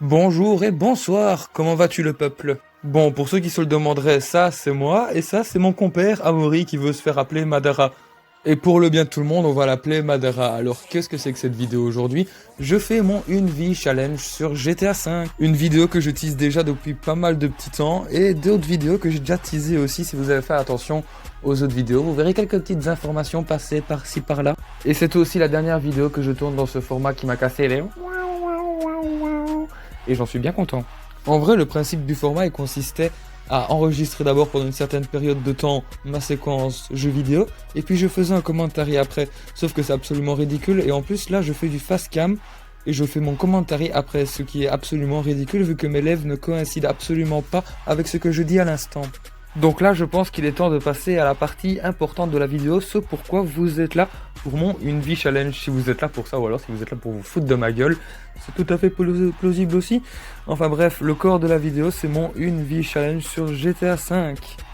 Bonjour et bonsoir, comment vas-tu le peuple? Bon, pour ceux qui se le demanderaient, ça c'est moi, et ça c'est mon compère Amaury qui veut se faire appeler Madara. Et pour le bien de tout le monde, on va l'appeler Madara. Alors qu'est-ce que c'est que cette vidéo aujourd'hui? Je fais mon une vie challenge sur GTA V. Une vidéo que je tease déjà depuis pas mal de petits temps, et d'autres vidéos que j'ai déjà teasées aussi si vous avez fait attention aux autres vidéos. Vous verrez quelques petites informations passer par-ci par-là. Et c'est aussi la dernière vidéo que je tourne dans ce format qui m'a cassé les... Et j'en suis bien content. En vrai, le principe du format, il consistait à enregistrer d'abord pendant une certaine période de temps ma séquence jeu vidéo, et puis je faisais un commentaire après, sauf que c'est absolument ridicule, et en plus là je fais du fast cam, et je fais mon commentaire après, ce qui est absolument ridicule vu que mes lèvres ne coïncident absolument pas avec ce que je dis à l'instant. Donc là, je pense qu'il est temps de passer à la partie importante de la vidéo, ce pourquoi vous êtes là pour mon une vie challenge, si vous êtes là pour ça, ou alors si vous êtes là pour vous foutre de ma gueule, c'est tout à fait plausible aussi. Enfin bref, le corps de la vidéo, c'est mon une vie challenge sur GTA V.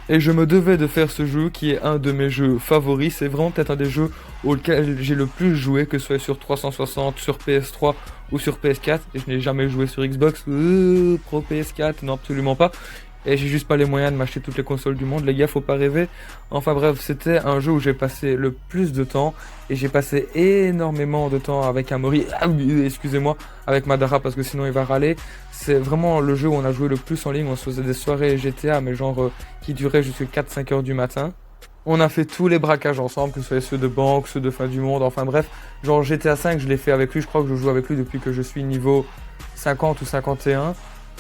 Et je me devais de faire ce jeu qui est un de mes jeux favoris, c'est vraiment peut-être un des jeux auxquels j'ai le plus joué, que ce soit sur 360, sur PS3 ou sur PS4, et je n'ai jamais joué sur Xbox, Pro PS4, non absolument pas. Et j'ai juste pas les moyens de m'acheter toutes les consoles du monde, les gars, faut pas rêver. Enfin bref, c'était un jeu où j'ai passé le plus de temps, et j'ai passé énormément de temps avec Amaury, excusez-moi, avec Madara parce que sinon il va râler. C'est vraiment le jeu où on a joué le plus en ligne, on se faisait des soirées GTA, mais genre qui duraient jusqu'à 4-5 heures du matin. On a fait tous les braquages ensemble, que ce soit ceux de banque, ceux de fin du monde, enfin bref. Genre GTA 5, je l'ai fait avec lui, je crois que je joue avec lui depuis que je suis niveau 50 ou 51.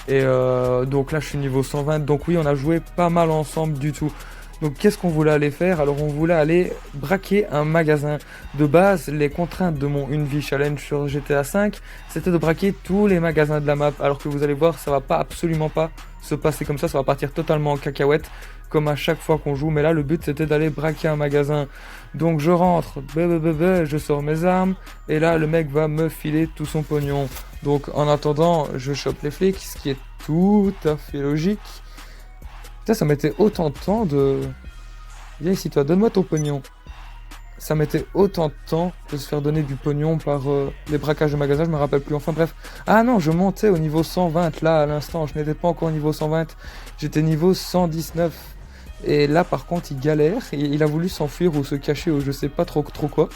Et donc là je suis niveau 120, donc oui on a joué pas mal ensemble du tout. Donc qu'est-ce qu'on voulait aller faire? Alors on voulait aller braquer un magasin. De base, les contraintes de mon une vie challenge sur GTA V, c'était de braquer tous les magasins de la map. Alors que vous allez voir, ça va pas absolument pas se passer comme ça va partir totalement en cacahuète, comme à chaque fois qu'on joue. Mais là le but c'était d'aller braquer un magasin. Donc je rentre, je sors mes armes, et là le mec va me filer tout son pognon. Donc en attendant, je chope les flics, ce qui est tout à fait logique. Putain, ça mettait autant de temps de... Viens ici toi, donne-moi ton pognon. Ça mettait autant de temps de se faire donner du pognon par les braquages de magasins, je me rappelle plus. Enfin bref. Ah non, je montais au niveau 120 là à l'instant, je n'étais pas encore au niveau 120. J'étais niveau 119. Et là par contre il galère, il a voulu s'enfuir ou se cacher ou je sais pas trop quoi.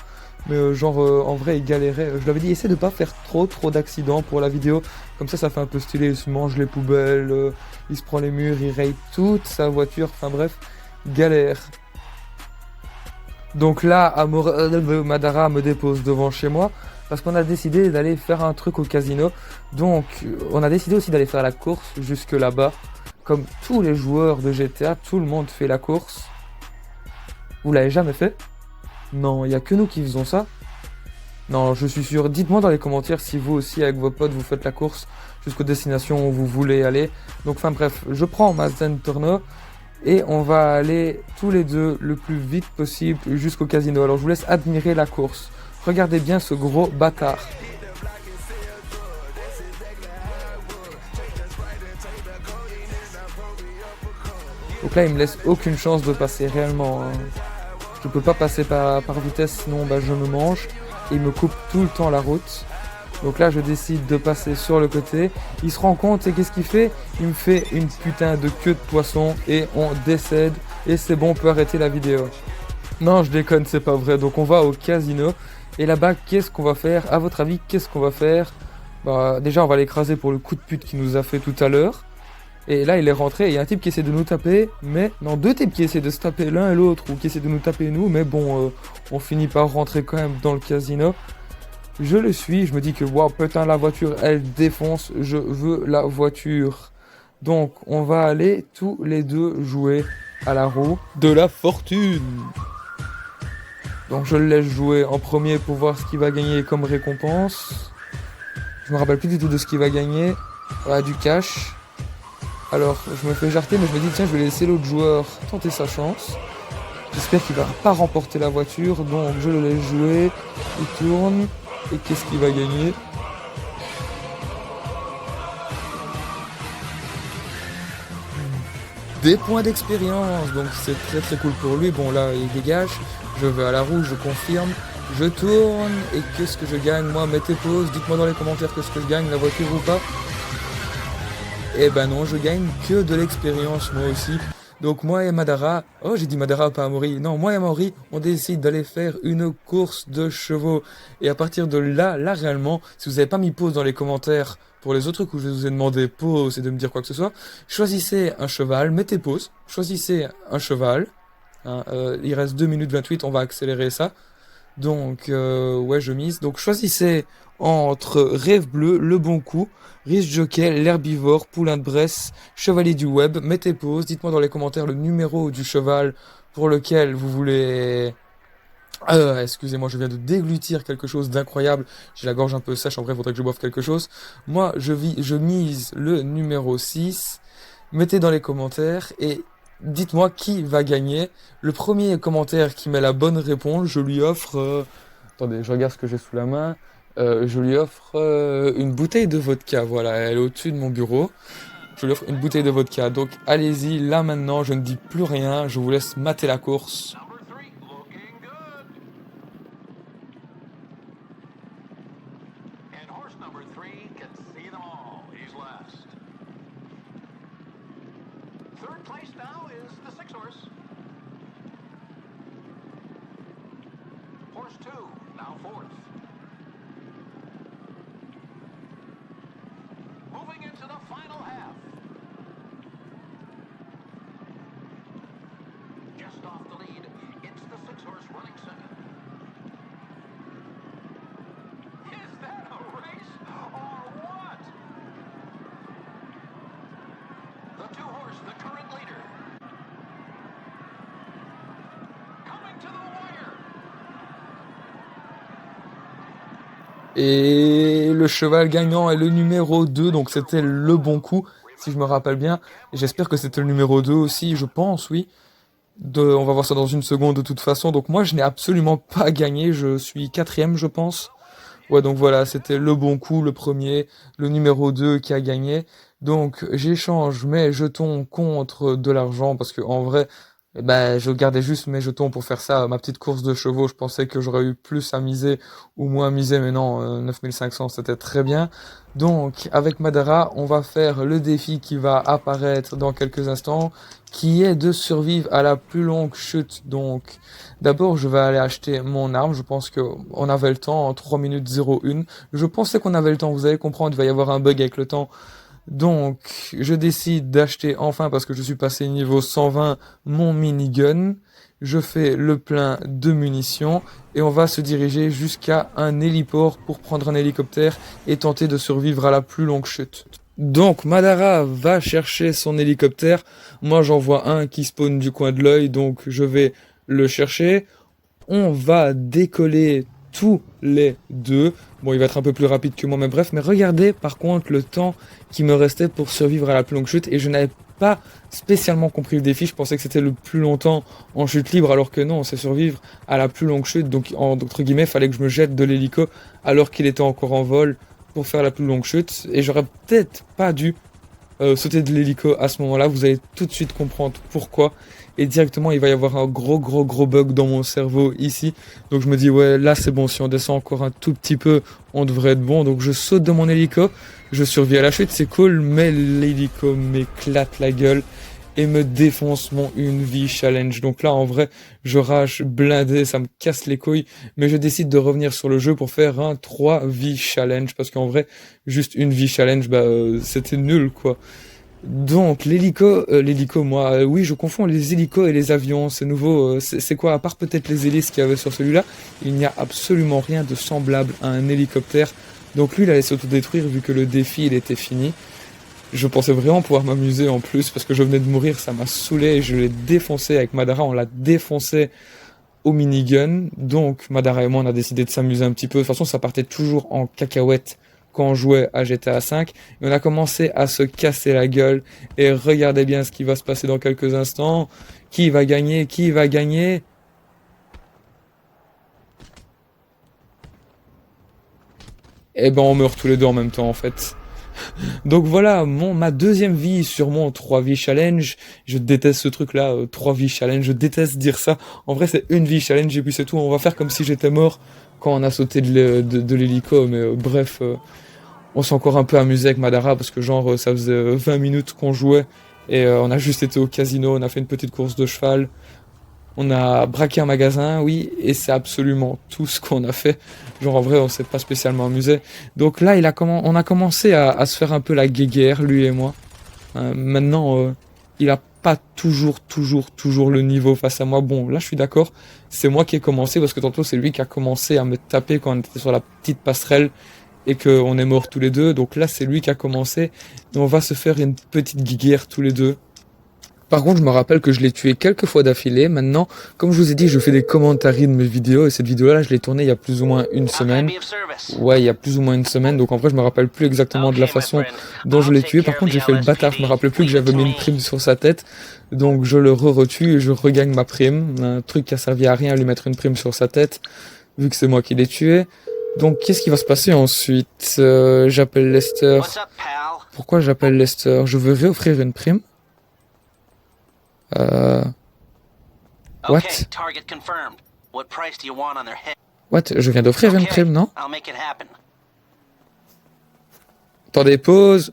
Mais en vrai il galérait. Je lui avais dit essaie de pas faire trop d'accidents pour la vidéo. Comme ça fait un peu stylé, il se mange les poubelles, il se prend les murs, il raye toute sa voiture, enfin bref, galère. Donc là, Madara me dépose devant chez moi, parce qu'on a décidé d'aller faire un truc au casino. Donc on a décidé aussi d'aller faire la course jusque là-bas. Comme tous les joueurs de GTA, tout le monde fait la course. Vous l'avez jamais fait? Non, il n'y a que nous qui faisons ça. Non, je suis sûr. Dites-moi dans les commentaires si vous aussi, avec vos potes, vous faites la course jusqu'aux destinations où vous voulez aller. Donc, enfin bref, je prends ma Zen Turner et on va aller tous les deux le plus vite possible jusqu'au casino. Alors, je vous laisse admirer la course. Regardez bien ce gros bâtard. Donc là, il me laisse aucune chance de passer réellement, hein. Je peux pas passer par vitesse, sinon bah, je me mange. Et il me coupe tout le temps la route. Donc là, je décide de passer sur le côté. Il se rend compte et qu'est-ce qu'il fait? Il me fait une putain de queue de poisson et on décède. Et c'est bon, on peut arrêter la vidéo. Non, je déconne, c'est pas vrai. Donc on va au casino. Et là-bas, qu'est-ce qu'on va faire? À votre avis, qu'est-ce qu'on va faire? Bah, déjà, on va l'écraser pour le coup de pute qu'il nous a fait tout à l'heure. Et là, il est rentré, et il y a un type qui essaie de nous taper, mais... Non, deux types qui essaient de se taper l'un et l'autre, ou qui essaient de nous taper nous, mais bon, on finit par rentrer quand même dans le casino. Je le suis, je me dis que, waouh, putain, la voiture, elle défonce, je veux la voiture. Donc, on va aller tous les deux jouer à la roue de la fortune. Donc, je le laisse jouer en premier pour voir ce qu'il va gagner comme récompense. Je me rappelle plus du tout de ce qu'il va gagner. Voilà, du cash. Alors, je me fais jarter, mais je me dis, tiens, je vais laisser l'autre joueur tenter sa chance. J'espère qu'il va pas remporter la voiture, donc je le laisse jouer. Il tourne, et qu'est-ce qu'il va gagner? Des points d'expérience, donc c'est très cool pour lui. Bon, là, il dégage. Je vais à la rouge, je confirme. Je tourne, et qu'est-ce que je gagne? Moi, mettez pause, dites-moi dans les commentaires qu'est-ce que je gagne, la voiture ou pas. Eh ben non, je gagne que de l'expérience moi aussi. Donc moi et Madara, oh j'ai dit Madara pas Amaury, non moi et Amaury on décide d'aller faire une course de chevaux. Et à partir de là réellement, si vous n'avez pas mis pause dans les commentaires pour les autres coups, je vous ai demandé pause et de me dire quoi que ce soit, choisissez un cheval, mettez pause, choisissez un cheval. Hein, il reste 2 minutes 28, on va accélérer ça. Donc, ouais, je mise. Donc, choisissez entre Rêve Bleu, Le Bon Coup, Riche Jockey, L'Herbivore, Poulain de Bresse, Chevalier du Web. Mettez pause. Dites-moi dans les commentaires le numéro du cheval pour lequel vous voulez. Excusez-moi, je viens de déglutir quelque chose d'incroyable. J'ai la gorge un peu sèche. En vrai, il faudrait que je boive quelque chose. Moi, je mise le numéro 6. Mettez dans les commentaires et dites-moi qui va gagner. Le premier commentaire qui met la bonne réponse, je lui offre... Attendez, je regarde ce que j'ai sous la main. Je lui offre une bouteille de vodka. Voilà, elle est au-dessus de mon bureau. Je lui offre une bouteille de vodka. Donc allez-y, là maintenant, je ne dis plus rien. Je vous laisse mater la course. Third place now is the 6 horse. Horse 2, now fourth. Moving into the final half. Just off the lead, it's the 6 horse running second. Is that a race or what? The 2 horse, the current leader. Coming to the wire. Et le cheval gagnant est le numéro 2, donc c'était le bon coup, si je me rappelle bien. Et j'espère que c'était le numéro 2 aussi, je pense, oui. On va voir ça dans une seconde de toute façon. Donc moi, je n'ai absolument pas gagné, je suis quatrième, je pense. Ouais, donc voilà, c'était le bon coup, le premier, le numéro 2 qui a gagné. Donc j'échange mes jetons contre de l'argent, parce que en vrai, eh ben, je gardais juste mes jetons pour faire ça, ma petite course de chevaux. Je pensais que j'aurais eu plus à miser ou moins à miser, mais non, 9500, c'était très bien. Donc, avec Madara, on va faire le défi qui va apparaître dans quelques instants, qui est de survivre à la plus longue chute. Donc, d'abord, je vais aller acheter mon arme. Je pense que on avait le temps en 3 minutes 01. Je pensais qu'on avait le temps, vous allez comprendre, il va y avoir un bug avec le temps. Donc, je décide d'acheter enfin, parce que je suis passé niveau 120, mon minigun. Je fais le plein de munitions et on va se diriger jusqu'à un héliport pour prendre un hélicoptère et tenter de survivre à la plus longue chute. Donc, Madara va chercher son hélicoptère. Moi, j'en vois un qui spawn du coin de l'œil, donc je vais le chercher. On va décoller tous les deux. Bon, il va être un peu plus rapide que moi, mais bref. Mais regardez, par contre, le temps qui me restait pour survivre à la plus longue chute. Et je n'avais pas spécialement compris le défi. Je pensais que c'était le plus longtemps en chute libre, alors que non, c'est survivre à la plus longue chute. Donc, entre guillemets, il fallait que je me jette de l'hélico alors qu'il était encore en vol pour faire la plus longue chute. Et j'aurais peut-être pas dû sauter de l'hélico à ce moment-là. Vous allez tout de suite comprendre pourquoi. Et directement, il va y avoir un gros bug dans mon cerveau ici. Donc je me dis, ouais, là c'est bon, si on descend encore un tout petit peu, on devrait être bon. Donc je saute de mon hélico, je survis à la chute, c'est cool, mais l'hélico m'éclate la gueule et me défonce mon une vie challenge. Donc là, en vrai, je rage blindé, ça me casse les couilles. Mais je décide de revenir sur le jeu pour faire un 3 vies challenge. Parce qu'en vrai, juste une vie challenge, c'était nul, quoi. Donc l'hélico, moi, oui, je confonds les hélicos et les avions. C'est nouveau. C'est quoi, à part peut-être les hélices qu'il y avait sur celui-là, il n'y a absolument rien de semblable à un hélicoptère. Donc lui, il allait s'autodétruire vu que le défi, il était fini. Je pensais vraiment pouvoir m'amuser en plus parce que je venais de mourir, ça m'a saoulé. Je l'ai défoncé avec Madara, on l'a défoncé au minigun. Donc Madara et moi, on a décidé de s'amuser un petit peu. De toute façon, ça partait toujours en cacahuète quand on jouait à GTA V, et on a commencé à se casser la gueule, et regardez bien ce qui va se passer dans quelques instants. Qui va gagner? Qui va gagner? Eh ben on meurt tous les deux en même temps en fait. Donc voilà, ma deuxième vie sur mon 3 vies challenge. Je déteste ce truc là, 3 vies challenge, je déteste dire ça. En vrai c'est une vie challenge et puis c'est tout, on va faire comme si j'étais mort quand on a sauté de l'hélico, mais bref... On s'est encore un peu amusé avec Madara parce que genre ça faisait 20 minutes qu'on jouait et on a juste été au casino, on a fait une petite course de cheval, on a braqué un magasin, oui, et c'est absolument tout ce qu'on a fait. Genre en vrai on s'est pas spécialement amusé. Donc là on a commencé à se faire un peu la guéguerre, lui et moi. Maintenant il a pas toujours le niveau face à moi. Bon là je suis d'accord, c'est moi qui ai commencé parce que tantôt c'est lui qui a commencé à me taper quand on était sur la petite passerelle et qu'on est morts tous les deux. Donc là, c'est lui qui a commencé. Et on va se faire une petite guerre tous les deux. Par contre, je me rappelle que je l'ai tué quelques fois d'affilée. Maintenant, comme je vous ai dit, je fais des commentaires de mes vidéos. Et cette vidéo-là, je l'ai tournée il y a plus ou moins une semaine. Ouais, il y a plus ou moins une semaine. Donc en vrai, je me rappelle plus exactement de la façon dont je l'ai tué. Par contre, j'ai fait le bâtard. Je me rappelais plus que j'avais mis une prime sur sa tête. Donc je le re-retue et je regagne ma prime. Un truc qui a servi à rien à lui mettre une prime sur sa tête. Vu que c'est moi qui l'ai tué. Donc, qu'est-ce qui va se passer ensuite? J'appelle Lester. Pourquoi j'appelle Lester? Je veux réoffrir une prime. What? What? Je viens d'offrir une prime, non? Attendez, pause.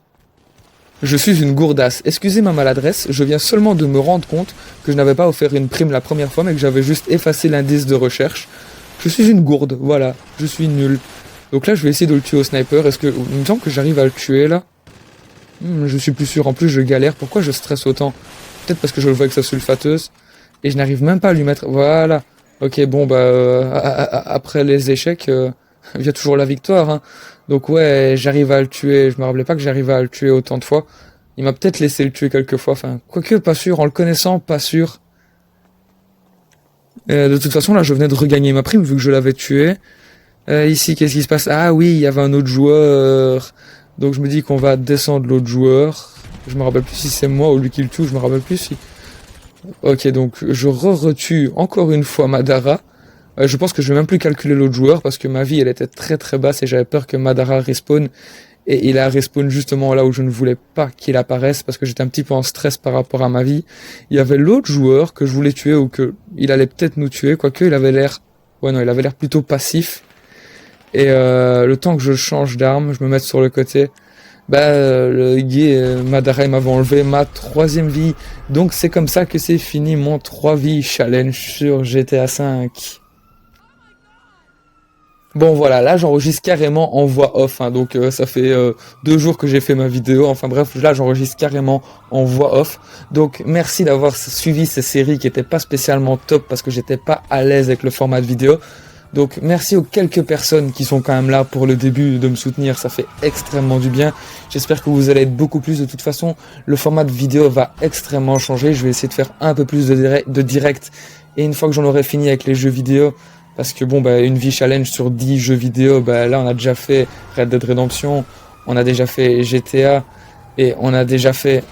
Je suis une gourdasse. Excusez ma maladresse, je viens seulement de me rendre compte que je n'avais pas offert une prime la première fois, mais que j'avais juste effacé l'indice de recherche. Je suis une gourde, voilà, je suis nul. Donc là, je vais essayer de le tuer au sniper. Est-ce que... Il me semble que j'arrive à le tuer, là. Je suis plus sûr. En plus, je galère. Pourquoi je stresse autant? Peut-être parce que je le vois avec sa sulfateuse. Et je n'arrive même pas à lui mettre... Voilà. Ok, bon, bah... après les échecs, vient toujours la victoire, hein. Donc ouais, j'arrive à le tuer. Je me rappelais pas que j'arrivais à le tuer autant de fois. Il m'a peut-être laissé le tuer quelques fois. Enfin, quoique, pas sûr. En le connaissant, pas sûr. De toute façon, là, je venais de regagner ma prime vu que je l'avais tué. Ici, qu'est-ce qui se passe? Ah oui, il y avait un autre joueur. Donc je me dis qu'on va descendre l'autre joueur. Je me rappelle plus si c'est moi ou lui qui le tue. Je me rappelle plus si... Ok, donc je retue encore une fois Madara. Je pense que je vais même plus calculer l'autre joueur parce que ma vie, elle était très basse et j'avais peur que Madara respawn. Et il a respawn justement là où je ne voulais pas qu'il apparaisse parce que j'étais un petit peu en stress par rapport à ma vie. Il y avait l'autre joueur que je voulais tuer ou que il allait peut-être nous tuer, quoique il avait l'air... Ouais non, il avait l'air plutôt passif. Et le temps que je change d'arme, je me mets sur le côté, le gay Madara m'avait enlevé ma 3e vie. Donc c'est comme ça que c'est fini mon 3 vies challenge sur GTA 5. Bon voilà, là j'enregistre carrément en voix off, hein, donc ça fait 2 jours que j'ai fait ma vidéo, enfin bref, là j'enregistre carrément en voix off. Donc merci d'avoir suivi ces séries qui étaient pas spécialement top parce que j'étais pas à l'aise avec le format de vidéo. Donc merci aux quelques personnes qui sont quand même là pour le début de me soutenir, ça fait extrêmement du bien. J'espère que vous allez être beaucoup plus. De toute façon, le format de vidéo va extrêmement changer. Je vais essayer de faire un peu plus de direct. Et une fois que j'en aurai fini avec les jeux vidéo, parce que bon, une vie challenge sur 10 jeux vidéo, là on a déjà fait Red Dead Redemption, on a déjà fait GTA et on a déjà fait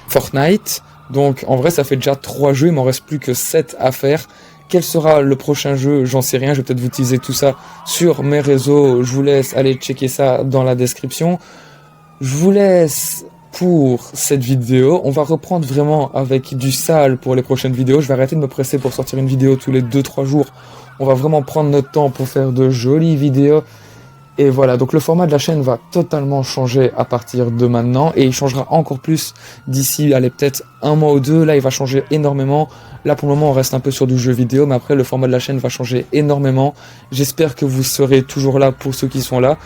Fortnite. Donc en vrai ça fait déjà 3 jeux, il m'en reste plus que 7 à faire. Quel sera le prochain jeu? J'en sais rien, je vais peut-être vous teaser tout ça sur mes réseaux. Je vous laisse aller checker ça dans la description. Je vous laisse pour cette vidéo. On va reprendre vraiment avec du sale pour les prochaines vidéos. Je vais arrêter de me presser pour sortir une vidéo tous les 2-3 jours. On va vraiment prendre notre temps pour faire de jolies vidéos. Et voilà, donc le format de la chaîne va totalement changer à partir de maintenant et il changera encore plus d'ici, allez, peut-être un mois ou deux. Là, il va changer énormément. Là, pour le moment, on reste un peu sur du jeu vidéo, mais après, le format de la chaîne va changer énormément. J'espère que vous serez toujours là pour ceux qui sont là.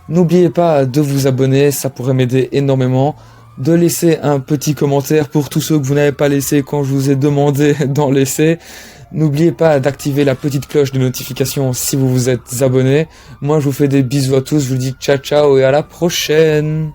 N'oubliez pas de vous abonner, ça pourrait m'aider énormément. De laisser un petit commentaire pour tous ceux que vous n'avez pas laissé quand je vous ai demandé d'en laisser. N'oubliez pas d'activer la petite cloche de notification si vous vous êtes abonné. Moi, je vous fais des bisous à tous, je vous dis ciao ciao et à la prochaine.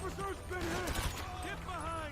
Officer's been hit! Get behind!